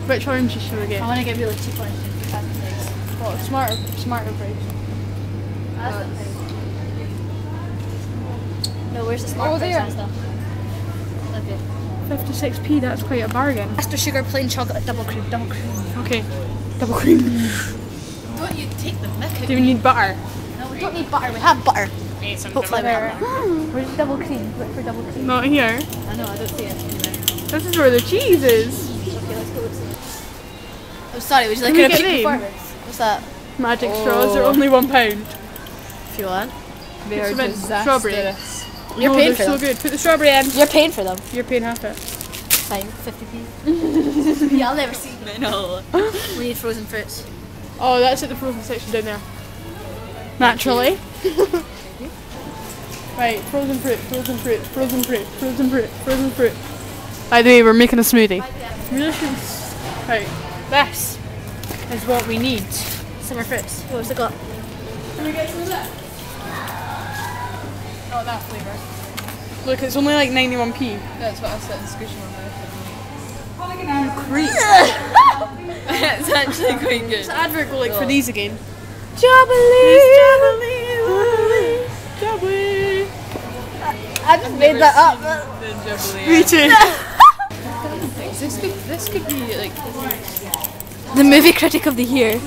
Which oranges should we get? I want to get really cheap ones. What, smarter price? That's the price. No, where's the smart Oh, price? there. That's the- Okay. 56p, that's quite a bargain. Extra sugar, plain chocolate, double cream, double cream. Okay, double cream. Don't you take the mick? Do we need butter? No, we don't need butter. We have butter. Hopefully we butter. have butter. Where's the double cream? Look for double cream. Not here. I know, I don't see it anywhere. This is where the cheese is. Okay, let's go see it. Oh, sorry, would you like Can we a get peek them? performance? What's that? Magic straws are only £1. If you want. They are It's a bit disastrous. strawberry. You're Oh, paying they're for so them. good. Put the strawberry in. You're paying for them. You're paying half it. Fine, 50p. Yeah, I'll never see them. No. We need frozen fruits. Oh, that's at the frozen section down there. Naturally. Right, frozen fruit, frozen fruit, frozen fruit, frozen fruit, frozen fruit. By the way, we're making a smoothie. Right, this is what we need. Summer fruits. What's it got? Can we get some of that? Not that flavour. Look, it's only like 91p. That's what I said in squishing my mouth. It's actually quite good. Does the advert go like for these again? Jubilee! Jubilee! I just made that up. The Jubilee. Me too. This could be like The movie critic of the year.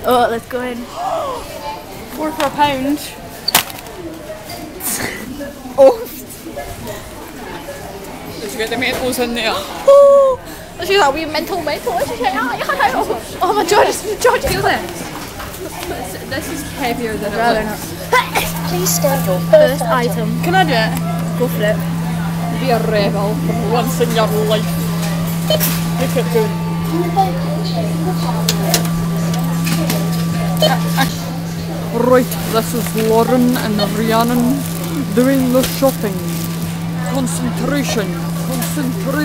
Oh, let's go in. 4 for £1. Oh. let's get the meatballs in there. Oh. She's like, we mental. Oh my god, it's George. Feel it. This is heavier than Rather it not. looks. Please stand your first First item. Can I do it? Go for it. Be a rebel for once in your life. Look at good. Right, this is Lauren and Rhiannon doing the shopping. Concentration.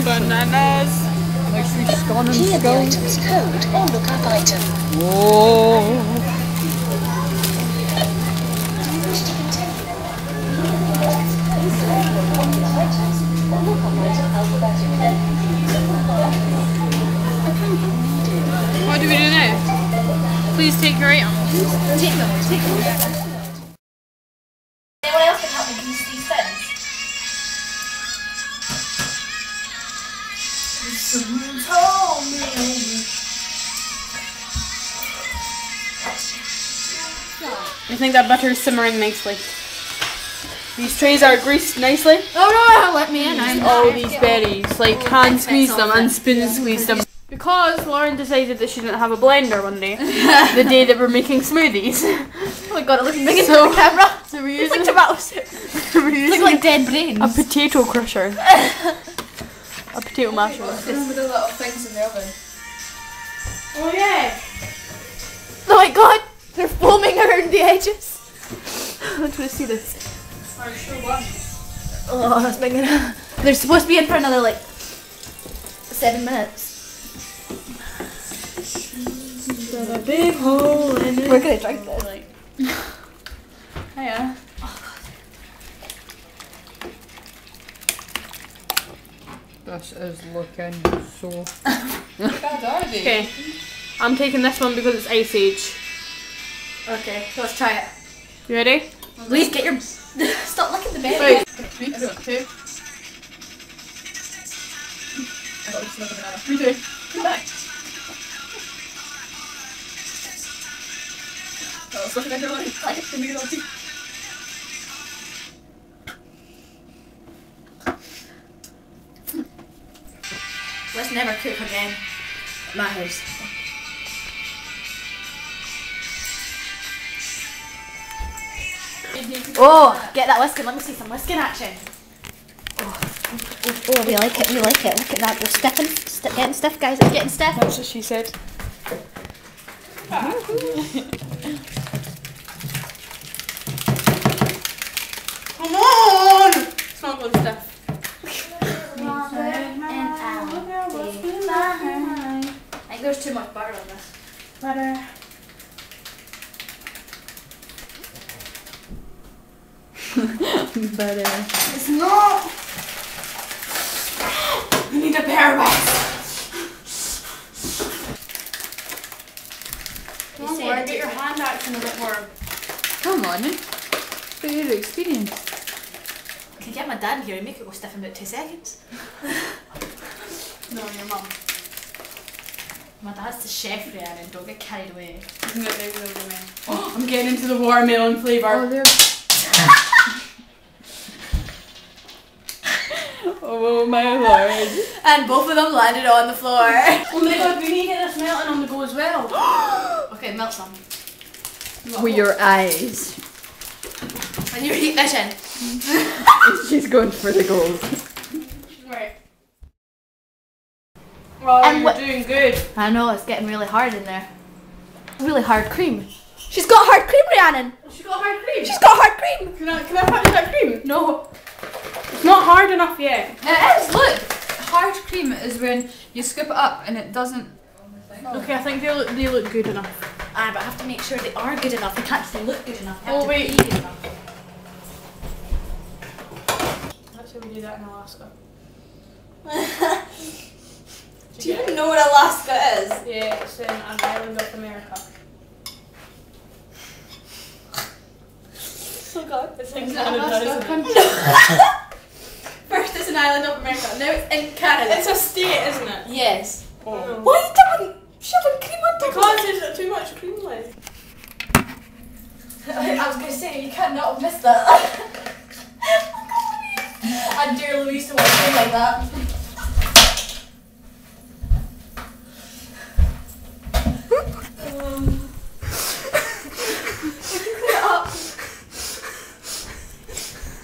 Bananas. Nicely scanning Hear the skills. item's code or look up item. Whoa. Wish to continue. Please select your popular items or look up item alphabetically. What do we do now? Please take your item. Take them. Anyone else can help me use these things? I think that butter is simmering nicely. These trays are greased nicely. Oh no, let me in. All these berries, like hand squeeze them and spoon squeeze them. Because Lauren decided that she didn't have a blender one day, the day that we're making smoothies. Oh my god, it looks big into So- the camera. So we're It's like using, tomato soup. we're It using looks like dead brains. a potato crusher. A potato masher. With the little things in the oven. Oh yeah! Oh my god, they're foaming around the edges. I want to see this. Oh, that's big enough. They're supposed to be in for another like 7 minutes. Got a big hole in it. We're gonna drink this. Hiya. This is looking so bad, are they? Okay, I'm taking this one because it's Ice Age. Okay, let's try it. You ready? Please get your. Stop licking the bed. Wait. Me too. I got this another banana. Me too. Come back. I was looking at your line. I can make it all too. Let's never cook again. At my house. Oh, get that whisk in. Let me see some whisk in action. Oh, we like it. We like it. Look at that. We're stiffing. Getting stiff, guys. It's getting stiff. That's what she said. Come on! It's not good stuff. I think there's too much butter on this. Butter. Butter. It's not. We need a pair of us. morning. For your experience. Can you get my dad here and make it go stiff in about 2 seconds? No, your mum. My dad's the chef, Rhiannon. Don't get carried away. Isn't it big over me? Oh, I'm getting into the watermelon flavour. Oh, there. Oh my lord. And both of them landed on the floor. Oh my god, we need to get this melting on the go as well. Okay, melt some. With your eyes. And you're eating this in. She's going for the gold. Right. Oh, And you're what- doing good. I know, it's getting really hard in there. Really hard cream. She's got hard cream, Rhiannon. She got hard cream. She's got hard cream. Can I have that cream? No. It's not hard enough yet. It is, look! Hard cream is when you scoop it up and it doesn't... Okay, I think they look good enough. But I have to make sure they are good enough. They can't just look good enough. They have Oh, to wait. be good enough. That's how we do that in Alaska. Do you even know what Alaska is? Yeah, it's in an island of America. Oh god. It's in Is it Canada, Alaska isn't it? country? First it's an island of America, now it's in Canada. It's a state, isn't it? Yes. Oh. Why are you doing shoving cream on top of Because there's too much cream left. I was going to say, you can't not have missed that. I dare Louise to watch me like that.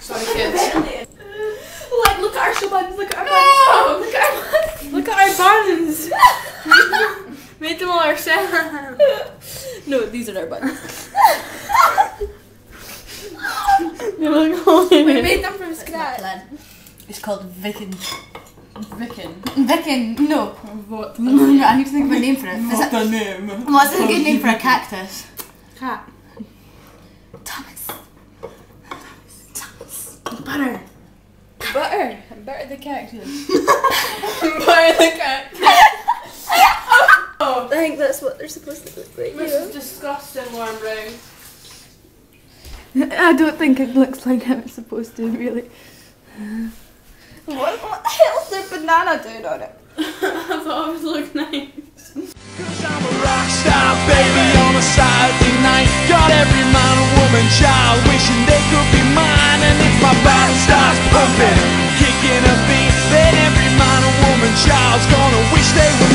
Sorry, kids. Like, look at our show buns, look at our buns. Look at our buns. Look at our buns. Made them all ourselves. No, these are our buns. They look holy. We made them from scratch. It's called Vicken. Vicken, no. What? I need to think of a name for it. Is it the name? what's a good name for a cactus? Cat. Thomas. Thomas. Butter. Butter. Butter the cactus. Butter the cat. Oh, I think that's what they're supposed to look like. this is disgusting, Warren Brown. I don't think it looks like how it's supposed to, really. What the hell's their banana doing on it? I thought it would look nice. Cause I'm a rock star, baby, on a Saturday night. Got every man, woman, child wishing they could be mine. And if my body starts pumping, kicking a beat, then every man, woman, child's gonna wish they were